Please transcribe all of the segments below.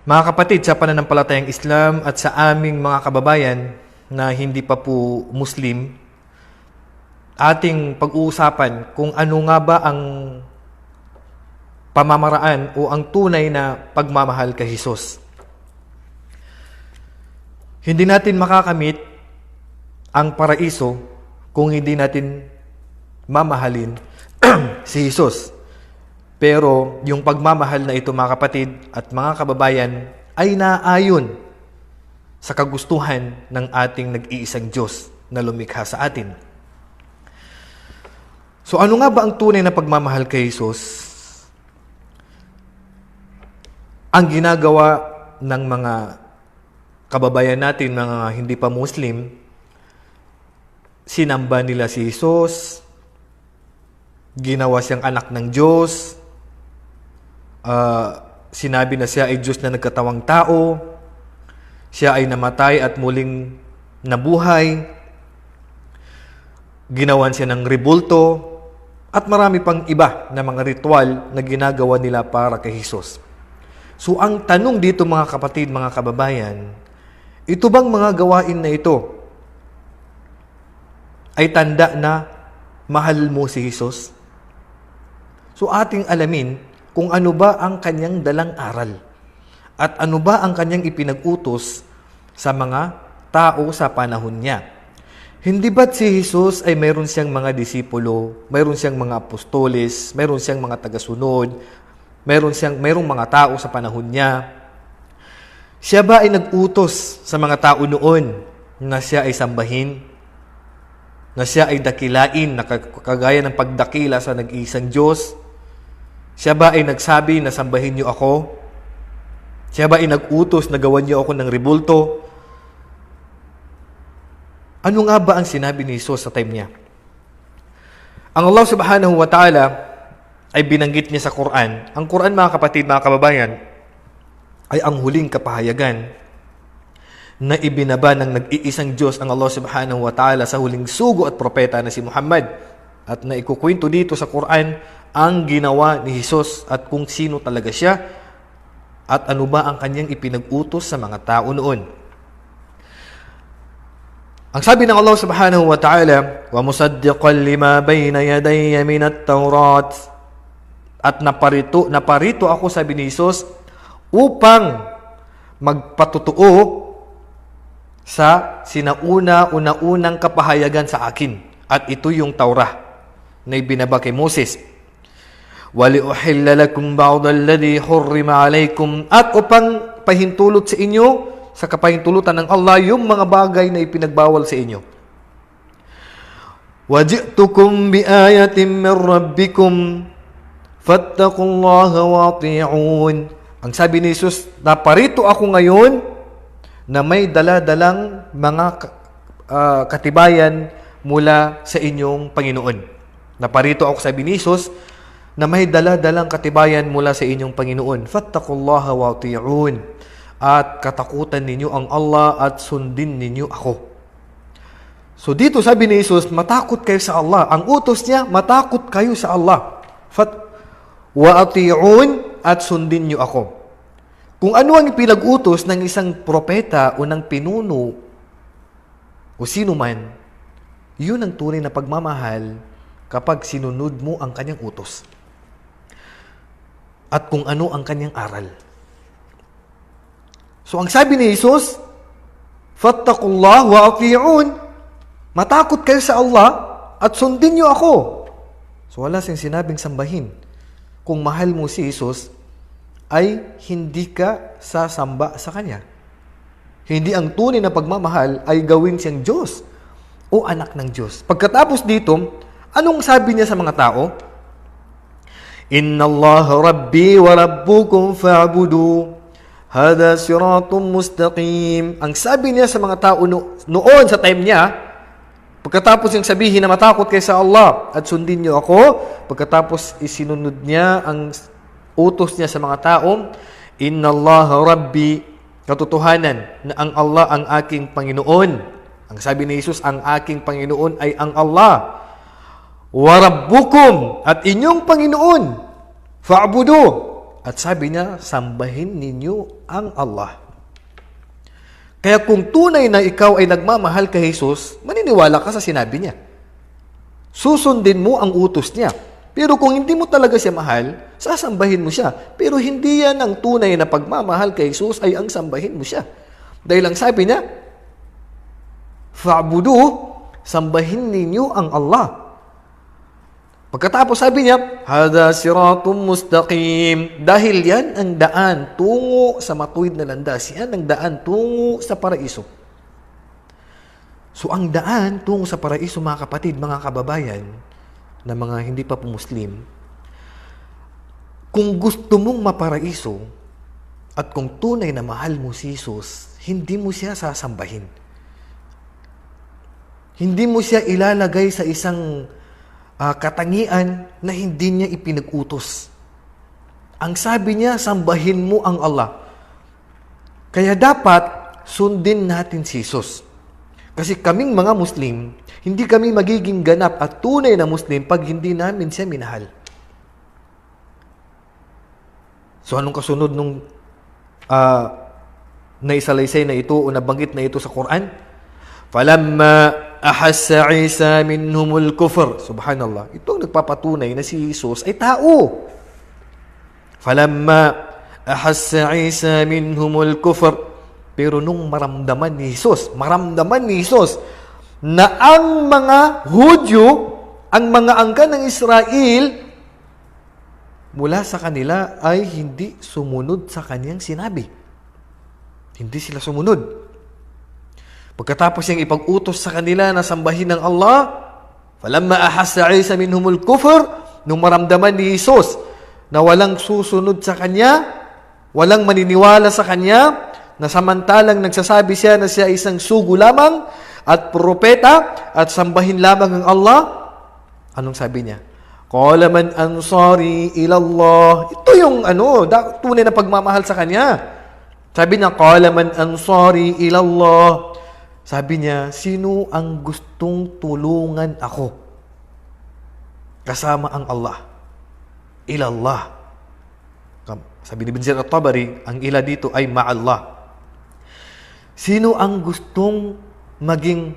Mga kapatid, sa pananampalatayang Islam at sa aming mga kababayan na hindi pa po Muslim, ating pag-uusapan kung ano nga ba ang pamamaraan o ang tunay na pagmamahal kay Jesus. Hindi natin makakamit ang paraiso kung hindi natin mamahalin si Jesus. Pero yung pagmamahal na ito, mga kapatid at mga kababayan, ay naayon sa kagustuhan ng ating nag-iisang Diyos na lumikha sa atin. So ano nga ba ang tunay na pagmamahal kay Jesus? Ang ginagawa ng mga kababayan natin, mga hindi pa Muslim, sinamba nila si Jesus, ginawa siyang anak ng Diyos, sinabi na siya ay Diyos na nagkatawang tao, siya ay namatay at muling nabuhay, ginawan siya ng rebulto, at marami pang iba na mga ritual na ginagawa nila para kay Jesus. So ang tanong dito, mga kapatid, mga kababayan, ito bang mga gawain na ito ay tanda na mahal mo si Jesus? So ating alamin kung ano ba ang kanyang dalang aral at ano ba ang kanyang ipinag-utos sa mga tao sa panahon niya. Hindi ba't si Jesus ay mayroon siyang mga disipulo, mayroon siyang mga apostoles, mayroon siyang mga tagasunod, mayroong mga tao sa panahon niya? Siya ba ay nag-utos sa mga tao noon na siya ay sambahin, na siya ay dakilain, na kagaya ng pagdakila sa nag-iisang Diyos? Siya ba ay nagsabi na sambahin niyo ako? Siya ba ay nag-utos na gawan niyo ako ng rebulto? Ano nga ba ang sinabi ni Jesus sa time niya? Ang Allah subhanahu wa ta'ala ay binanggit niya sa Quran. Ang Quran, mga kapatid, mga kababayan, ay ang huling kapahayagan na ibinaba ng nag-iisang Diyos, ang Allah subhanahu wa ta'ala, sa huling sugo at propeta na si Muhammad. At naikukwento dito sa Quran ang ginawa ni Jesus at kung sino talaga siya at ano ba ang kanyang ipinag-utos sa mga tao noon. Ang sabi ng Allah subhanahu wa ta'ala, wa musaddiqan lima bayna yadayya minat tawrat, at naparito ako, sabi ni Jesus, upang magpatutuo sa una-unang kapahayagan sa akin, at ito yung Taurah na ibinaba kay Moses. وَلِأُحِلَّ لَكُمْ بَعْضَ الَّذِي حُرِّمَ عَلَيْكُمْ, at upang pahintulot sa inyo, sa kapahintulutan ng Allah, yung mga bagay na ipinagbawal sa inyo. وَجِئْتُكُمْ بِآيَةٍ مِّن رَبِّكُمْ فَاتَّقُوا اللَّهَ وَأَطِيعُونِ. Ang sabi ni Jesus, naparito ako ngayon na may dala-dalang mga katibayan mula sa inyong Panginoon. Naparito ako, sabi ni Jesus, na may dala-dalang katibayan mula sa inyong Panginoon. Fattaqullaha wa ati'un. At katakutan ninyo ang Allah at sundin ninyo ako. So dito sabi ni Jesus, matakot kayo sa Allah. Ang utos niya, matakot kayo sa Allah. Wa ati'un, at sundin niyo ako. Kung ano ang pinag-utos ng isang propeta o ng pinuno o sino man, yun ang tunay na pagmamahal kapag sinunod mo ang kanyang utos at kung ano ang kanyang aral. So ang sabi ni Jesus, fattaqullah wa ati'un, matakot kayo sa Allah at sundin niyo ako. So wala siyang sinabing sambahin. Kung mahal mo si Jesus, ay hindi ka sasamba sa Kanya. Hindi ang tunay na pagmamahal ay gawin siyang Diyos o anak ng Diyos. Pagkatapos dito, anong sabi niya sa mga tao? Inna Allah Rabbi wa Rabbukum fa'budu. Hada siratun mustaqim. Ang sabi niya sa mga tao noon sa time niya, pagkatapos yung sabihin na matakot kayo sa Allah at sundin niyo ako, pagkatapos isinunod niya ang utos niya sa mga tao, Inna Allah Rabbi, katotohanan na ang Allah ang aking Panginoon. Ang sabi ni Jesus, ang aking Panginoon ay ang Allah. Wa Rabbukum, at inyong Panginoon, fa'budu, At sabi niya, sambahin ninyo ang Allah. Kaya kung tunay na ikaw ay nagmamahal kay Jesus, maniniwala ka sa sinabi niya. Susundin mo ang utos niya. Pero kung hindi mo talaga siya mahal, sasambahin mo siya. Pero hindi yan ang tunay na pagmamahal kay Jesus ay ang sambahin mo siya. Dahil ang sabi niya, fa'budu, sambahin ninyo ang Allah. Pagkatapos sabi niya, hada siratum mustaqim. Dahil yan ang daan tungo sa matuwid na landas. Yan ang daan tungo sa paraiso. So ang daan tungo sa paraiso, mga kapatid, mga kababayan, na mga hindi pa po Muslim, kung gusto mong maparaiso at kung tunay na mahal mo si Jesus, hindi mo siya sasambahin. Hindi mo siya ilalagay sa isang katangian na hindi niya ipinag-utos. Ang sabi niya, sambahin mo ang Allah. Kaya dapat sundin natin si Jesus. Kasi kaming mga Muslim, hindi kami magiging ganap at tunay na Muslim pag hindi namin siya minahal. So anong kasunod nung naisalaysay na ito o nabanggit na ito sa Quran? Falamma ahassa Isa minhumul kufr. Subhanallah. Ito ang nagpapatunay na si Jesus ay tao. Falamma ahassa Isa minhumul kufr. Pero nung maramdaman ni Jesus na ang mga Hudyo, ang mga angkan ng Israel, mula sa kanila ay hindi sumunod sa kanyang sinabi. Hindi sila sumunod. Pagkatapos niyang ipag-utos sa kanila na sambahin ng Allah, falamma ahassa Isa minhumul kufr, nung maramdaman ni Jesus na walang susunod sa kanya, walang maniniwala sa kanya, na samantalang nagsasabi siya na siya isang sugo lamang at propeta at sambahin lamang ang Allah, anong sabi niya? Qala man ansari ila Allah. Ito yung tunay na pagmamahal sa kanya. Sabi niya, qala man ansari ila Allah. Sabi niya, sino ang gustong tulungan ako kasama ang Allah? Ila Allah. Sabi ni Ibn Jarir at-Tabari, ang ila dito ay ma'allah. Sino ang gustong maging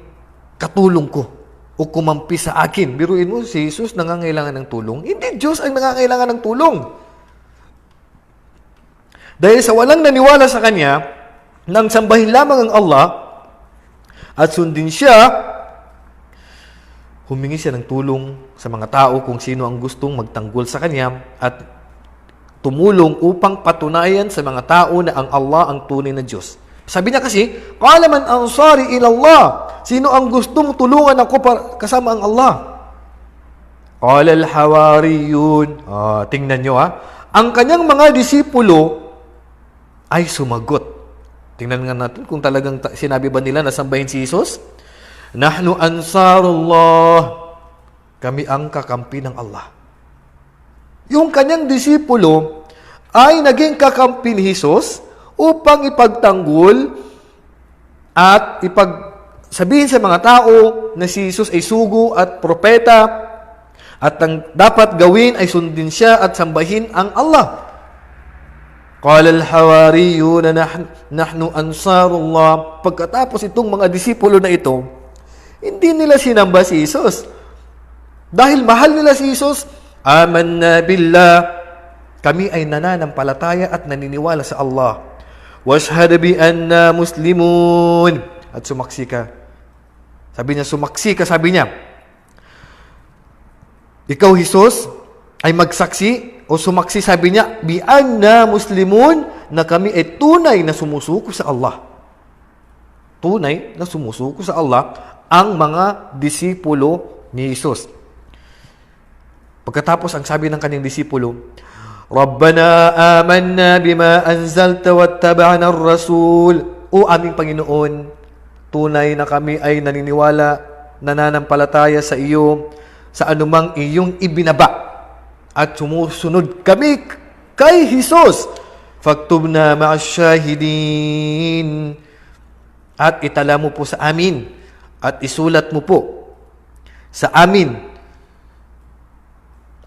katulong ko o kumampi sa akin? Biruin mo, si Jesus nangangailangan ng tulong. Hindi Diyos ang nangangailangan ng tulong. Dahil sa walang naniwala sa Kanya, nang sambahin lamang ang Allah at sundin siya, humingi siya ng tulong sa mga tao kung sino ang gustong magtanggol sa Kanya at tumulong upang patunayan sa mga tao na ang Allah ang tunay na Diyos. Sabi niya kasi, qala man ansari ila Allah. Sino ang gustong tulungan ako kasama ang Allah? Qala al-hawariyun. Tingnan nyo ang kanyang mga disipulo ay sumagot. Tingnan nga natin kung talagang sinabi ba nila na sambahin si Jesus? Nahnu ansarullah. Kami ang kakampi ng Allah. Yung kanyang disipulo ay naging kakampi ni Jesus upang ipagtanggol at ipagsabihin sa mga tao na si Jesus ay sugo at propeta at ang dapat gawin ay sundin siya at sambahin ang Allah. Qala al-hawariyun nahnu ansarullah. Pagkatapos itong mga disipulo na ito, hindi nila sinamba si Jesus. Dahil mahal nila si Jesus, amanna billah. Kami ay nananampalataya at naniniwala sa Allah. Washhad bi anna muslimun. At sumaksi ka. Sabi niya, sumaksi ka, sabi niya. Ikaw, Jesus, ay magsaksi o sumaksi, sabi niya, bi anna muslimun, na kami ay tunay na sumusuko sa Allah. Tunay na sumusuko sa Allah ang mga disipulo ni Jesus. Pagkatapos, ang sabi ng kanyang disipulo, Rabbana amanna bima anzalta wattaba'na ar-rasul. O aming Panginoon, tunay na kami ay naniniwala, nananampalataya sa iyo, sa anumang iyong ibinaba. At sumusunod kami kay Jesus. Faktubna ma'asyahidin. At itala mo po sa amin. At isulat mo po sa amin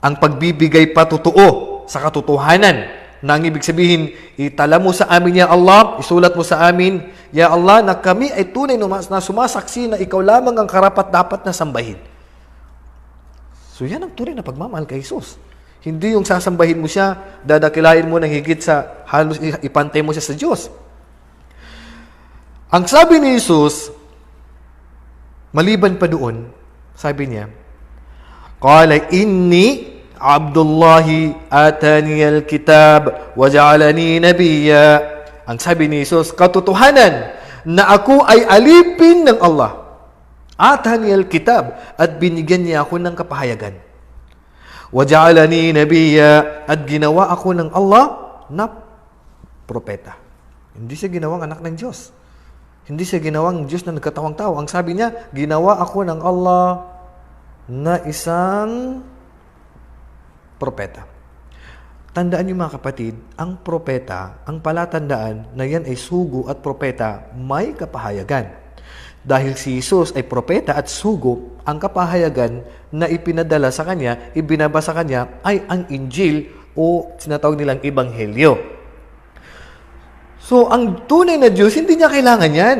ang pagbibigay patotoo sa katotohanan Na ang ibig sabihin, itala mo sa amin, Ya Allah, isulat mo sa amin, Ya Allah, na kami ay tunay na sumasaksi na ikaw lamang ang karapat-dapat na sambahin. So yan ang tunay na pagmamahal kay Jesus. Hindi yung sasambahin mo siya, dadakilain mo ng higit sa halos ipantay mo siya sa Diyos. Ang sabi ni Jesus, maliban pa doon, sabi niya, Qala inni Abdullahi atani al-kitab wa ja'alani nabiyya. Ang sabi ni Jesus, katotohanan na ako ay alipin ng Allah. Atani al-kitab, at binigyan niya ako ng kapahayagan. Wa ja'alani nabiyya, at ginawa ako ng Allah na propeta. Hindi siya ginawang anak ng Diyos. Hindi siya ginawang Diyos na nagkatawang tao. Ang sabi niya, ginawa ako ng Allah na isang propeta. Tandaan niyo mga kapatid, ang propeta, ang palatandaan na yan ay sugo at propeta, may kapahayagan. Dahil si Jesus ay propeta at sugo, ang kapahayagan na ipinadala sa kanya, ibinaba sa kanya, ay ang Injil o sinatawag nilang Ebanghelyo. So, ang tunay na Diyos, hindi niya kailangan yan.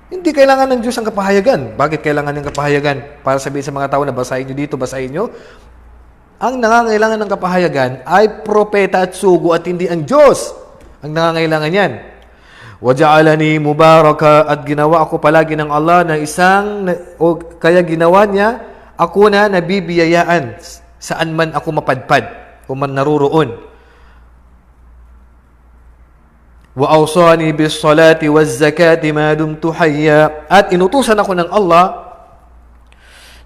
Hindi kailangan ng Diyos ang kapahayagan. Bakit kailangan ng kapahayagan? Para sabihin sa mga tao na basahin nyo dito, basahin nyo. Ang nangangailangan ng kapahayagan ay propeta at sugo at hindi ang Diyos. Ang nangangailangan yan. Waja'alani mubaraka, at ginawa ako palagi ng Allah na kaya ginawa niya ako na nabibiyayaan saan man ako mapadpad o man naruroon. Wa awsani bis salati waz zakati ma dumtu hayya, at inutusan ako ng Allah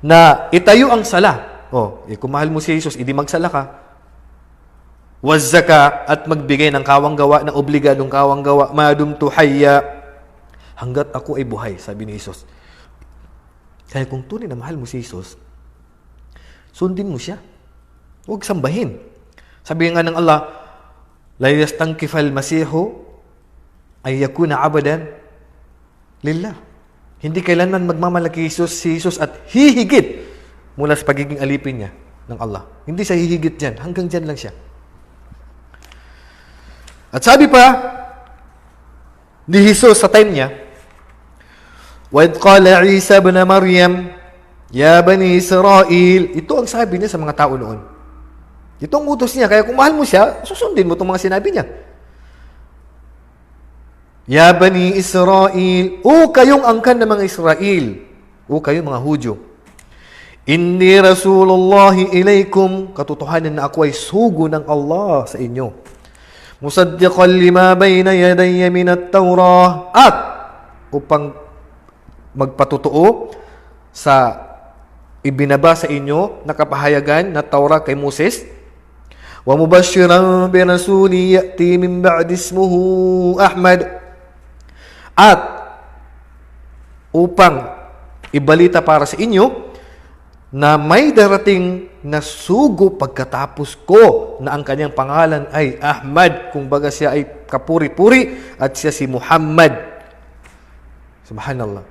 na itayo ang sala. Kung mahal mo si Jesus, hindi magsala ka. Waz zaka, at magbigay ng kawanggawa, ng obligadong kawanggawa, ma dumtu hayya, hanggat ako ay buhay, sabi ni Jesus. Kaya kung tunay na mahal mo si Jesus, sundin mo siya. Huwag sambahin. Sabi nga ng Allah, la yastankifal masihu ay yakuna abadan lillah. Hindi kailanman magmamalaki si Jesus at hihigit mula sa pagiging alipin niya ng Allah. Hindi siya hihigit dyan. Hanggang dyan lang siya. At sabi pa ni Jesus sa time niya, وَإِذْ قَالَ عِيسَى بْنَ مَرْيَمْ يَا بَنِي إِسْرَائِيلَ. Ito ang sabi niya sa mga tao noon. Ito ang utos niya. Kaya kung mahal mo siya, susundin mo itong mga sinabi niya. Ya Bani Israel, o kayong angkan ng mga Israel, o kayong mga Hudyo, Inni Rasulullahi ilaykum, katotohanan na ako ay sugo ng Allah sa inyo. Musaddiqan lima bayna yadayya minat Taurah, at upang magpatutuo sa ibinaba sa inyo na kapahayagan na Taurah kay Moses, wa mubashiran bi rasuli ya'ti min ba'di ismuhu Ahmad, at upang ibalita para sa inyo na may darating na sugo pagkatapos ko na ang kanyang pangalan ay Ahmad, kung baga siya ay kapuri-puri, at siya si Muhammad. Subhanallah.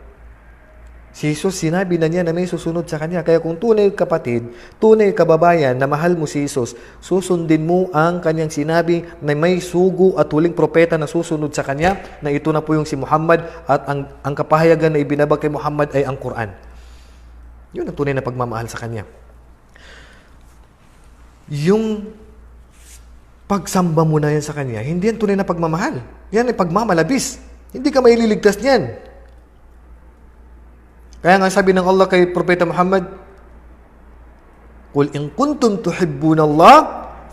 Si Jesus, sinabi na niya na may susunod sa kanya. Kaya kung tunay kapatid, tunay kababayan na mahal mo si Jesus, susundin mo ang kanyang sinabi na may sugo at huling propeta na susunod sa kanya, na ito na po yung si Muhammad, at ang kapahayagan na ibinaba kay Muhammad ay ang Quran. Yun ang tunay na pagmamahal sa kanya. Yung pagsamba mo na yan sa kanya, hindi yan tunay na pagmamahal. Yan ay pagmamalabis. Hindi ka maililigtas niyan. Kaya nga sabi ng Allah kay Propeta Muhammad, Qul in kuntum tuhibbuna Allah,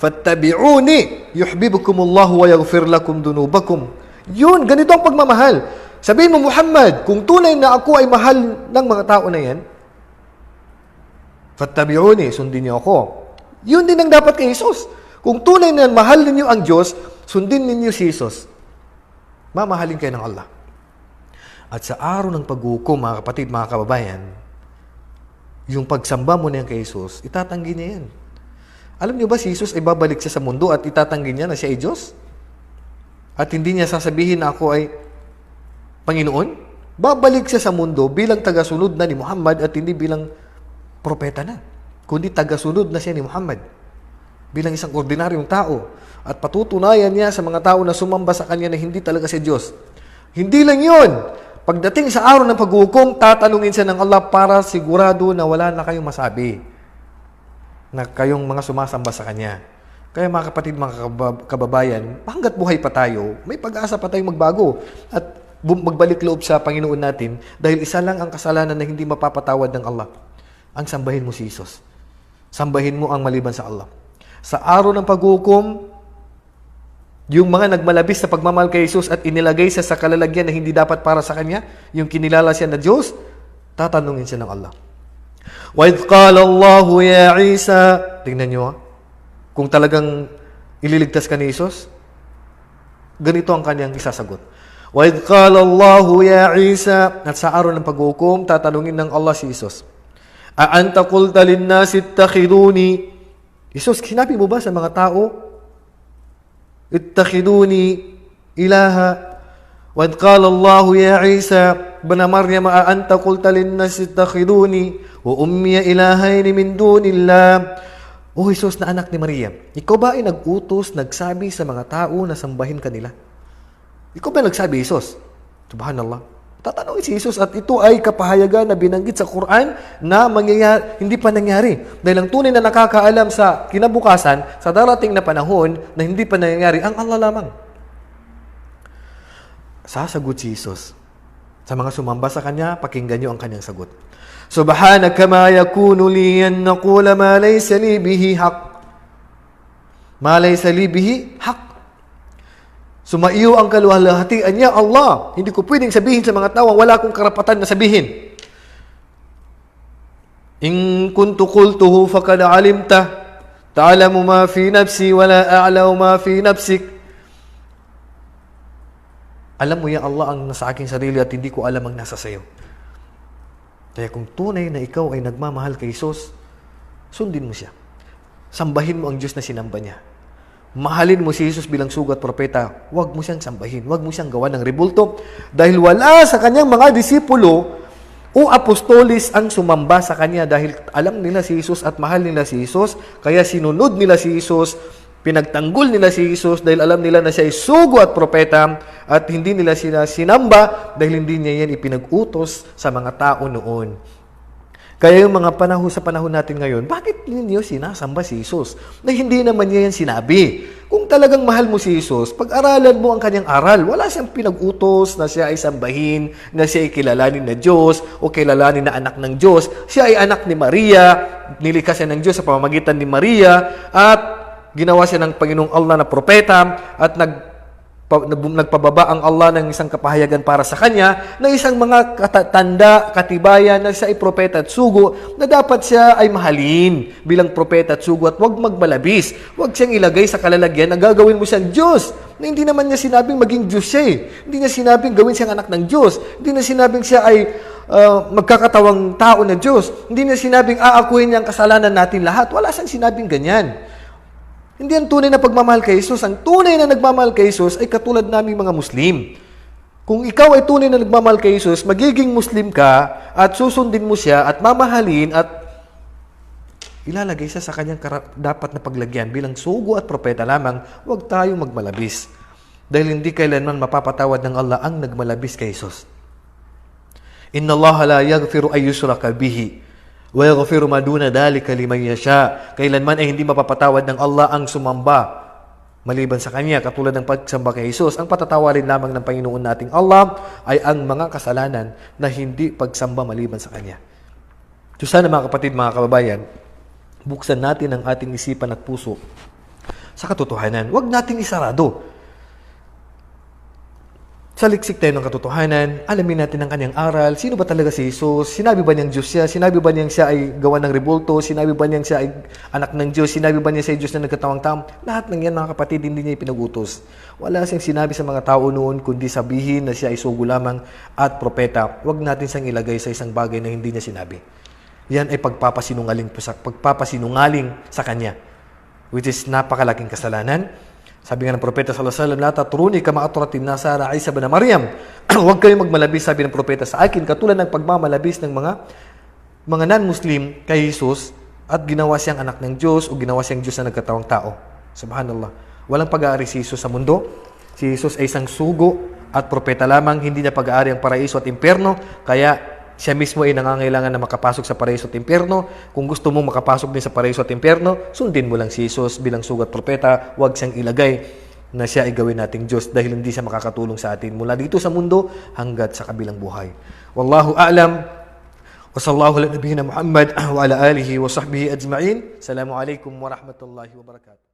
fattabi'uni, yuhibbukumullahu wa yaghfir lakum dunubakum. Yun, ganito ang pagmamahal. Sabihin mo, Muhammad, kung tunay na ako ay mahal ng mga tao na yan, fattabi'uni, sundin niyo ako. Yun din ang dapat kay Jesus. Kung tunay na mahal ninyo ang Diyos, sundin ninyo si Jesus. Mamahalin kayo ng Allah. At sa araw ng paghukom, mga kapatid, mga kababayan, yung pagsamba mo na yan kay Jesus, itatanggi niya yan. Alam niyo ba, si Jesus ay babalik siya sa mundo at itatanggi niya na siya ay Diyos? At hindi niya sasabihin na ako ay Panginoon? Babalik siya sa mundo bilang tagasunod na ni Muhammad at hindi bilang propeta na, kundi tagasunod na siya ni Muhammad. bilang isang ordinaryong tao at patutunayan niya sa mga tao na sumamba sa kanya na hindi talaga si Diyos. Hindi lang yun. Pagdating sa araw ng paghukom, tatanungin siya ng Allah para sigurado na wala na kayong masabi na kayong mga sumasamba sa Kanya. Kaya mga kapatid, mga kababayan, hanggat buhay pa tayo, may pag-asa pa tayong magbago at magbalik loob sa Panginoon natin dahil isa lang ang kasalanan na hindi mapapatawad ng Allah. Ang sambahin mo si Jesus. Sambahin mo ang maliban sa Allah. Sa araw ng paghukom, yung mga nagmalabis sa pagmamahal kay Jesus at inilagay siya sa kalalagyan na hindi dapat para sa Kanya, yung kinilala siya na Diyos, tatanungin siya ng Allah. وَإِذْ قَالَ اللَّهُ يَا عِيسَى Tingnan nyo kung talagang ililigtas ka ni Jesus, ganito ang kanyang isasagot. وَإِذْ قَالَ اللَّهُ يَا عِيسَى At sa araw ng paghukom, tatanungin ng Allah si Jesus, أَأَنْتَ قُلْتَ لِلنَّاسِ اتَّخِذُونِي Jesus, sinabi mo ba sa mga tao, اتخذوني إلها وإذ قال الله يا عيسى بن مريم أأنت قلت للناس اتخذوني وأمي إلهين من دون الله O Jesus na anak ni Maria, ikaw ba ay nag-utos, nagsabi sa mga tao na sambahin kanila? Ikaw ba nagsabi, Jesus? Subhanallah. Tatanungin si Jesus at ito ay kapahayagan na binanggit sa Quran na hindi pa nangyari. Dahil ang tunay na nakakaalam sa kinabukasan, sa darating na panahon na hindi pa nangyayari, ang Allah lamang. Sasagot si Jesus. Sa mga sumamba sa Kanya, pakinggan niyo ang Kanyang sagot. Subhanaka ma yakunu li an naqula ma laysa li bihi haqq. Ma laysa li bihi haqq. Sumaiyo ang kaluwalhatian niya, Allah. Hindi ko pwedeng sabihin sa mga tao, wala akong karapatan na sabihin. In kuntu qultuhu faqad alimta, ta'lamu ma fi nafsi wa la a'lamu ma fi nafsik. Alam mo ya Allah ang nasa aking sarili at hindi ko alam ang nasa sayo. Kaya kung tunay na ikaw ay nagmamahal kay Jesus, sundin mo siya. Sambahin mo ang Diyos na sinamba niya. Mahalin mo si Jesus bilang sugat propeta, huwag mo siyang sambahin, huwag mo siyang gawa ng rebulto dahil wala sa kanyang mga disipulo o apostolis ang sumamba sa kanya dahil alam nila si Jesus at mahal nila si Jesus, kaya sinunod nila si Jesus, pinagtanggol nila si Jesus dahil alam nila na siya ay sugo at propeta at hindi nila sinamba dahil hindi niya yan ipinag-utos sa mga tao noon. Kaya yung mga sa panahon natin ngayon, bakit ninyo sinasamba si Jesus? Na hindi naman niya yan sinabi. Kung talagang mahal mo si Jesus, pag-aralan mo ang kanyang aral. Wala siyang pinag-utos na siya ay sambahin, na siya ay kilalanin na Diyos, o kilalanin na anak ng Diyos. Siya ay anak ni Maria, nilikha siya ng Diyos sa pamamagitan ni Maria, at ginawa siya ng Panginoong Allah na propeta, at nagpababa ang Allah ng isang kapahayagan para sa kanya na isang mga tanda, katibayan na siya ay propeta at sugo na dapat siya ay mahalin bilang propeta at sugo at huwag magmalabis. Huwag siyang ilagay sa kalalagyan na gagawin mo siyang Diyos. Na hindi naman niya sinabing maging Diyos siya eh. Hindi niya sinabing gawin siyang anak ng Diyos. Hindi niya sinabing siya ay magkakatawang tao na Diyos. Hindi niya sinabing aakuin niya ang kasalanan natin lahat. Wala siyang sinabing ganyan. Hindi ang tunay na pagmamahal kay Jesus. Ang tunay na nagmamahal kay Jesus ay katulad naming mga Muslim. Kung ikaw ay tunay na nagmamahal kay Jesus, magiging Muslim ka at susundin mo siya at mamahalin at ilalagay siya sa kanyang dapat na paglagyan bilang sugo at propeta lamang. Huwag tayong magmalabis. Dahil hindi kailanman mapapatawad ng Allah ang nagmalabis kay Jesus. Inna Allah la yaghfiru ay yushraka bihi wa yaghfiru ma duna dhalika liman yasha. Kailanman ay hindi mapapatawad ng Allah ang sumamba maliban sa Kanya, katulad ng pagsamba kay Jesus. Ang patatawarin lamang ng Panginoon nating Allah ay ang mga kasalanan na hindi pagsamba maliban sa Kanya. So sana mga kapatid, mga kababayan, buksan natin ang ating isipan at puso sa katotohanan. Huwag nating isarado. Saliksik tayo ng katotohanan, alamin natin ang kanyang aral, sino ba talaga si Jesus, sinabi ba niyang Diyos siya, sinabi ba niyang siya ay gawa ng rebulto, sinabi ba niyang siya ay anak ng Diyos, sinabi ba niya siya ay Diyos na nagkatawang tao, lahat ng yan mga kapatid, hindi niya ipinagutos. Wala siyang sinabi sa mga tao noon, kundi sabihin na siya ay sugo lamang at propeta. Huwag natin siyang ilagay sa isang bagay na hindi niya sinabi. Yan ay pagpapasinungaling sa kanya, which is napakalaking kasalanan. Sabi nga ng propeta sallallahu alaihi wasallam, la tatruni kama atratin nasara Isa ibn Maryam. Huwag kayong magmalabis, sabi ng propeta sa akin, katulad ng pagmamalabis ng mga non-Muslim kay Jesus at ginawa siyang anak ng Diyos o ginawa siyang Diyos na nagkatawang tao. Subhanallah. Walang pag-aari si Jesus sa mundo. Si Jesus ay isang sugo at propeta lamang, hindi niya pag-aari ang paraiso at impyerno, kaya siya mismo ay nangangailangan na makapasok sa paraiso at impyerno. Kung gusto mong makapasok din sa paraiso at impyerno, sundin mo lang si Jesus bilang sugat propeta, huwag siyang ilagay na siya ay gawin nating Diyos dahil hindi siya makakatulong sa atin mula dito sa mundo hanggat sa kabilang buhay. Wallahu a'lam. Wa sallallahu ala nabiyyina Muhammad wa ala alihi wa sahbihi ajma'in. Assalamu alaikum wa rahmatullahi wa barakatuh.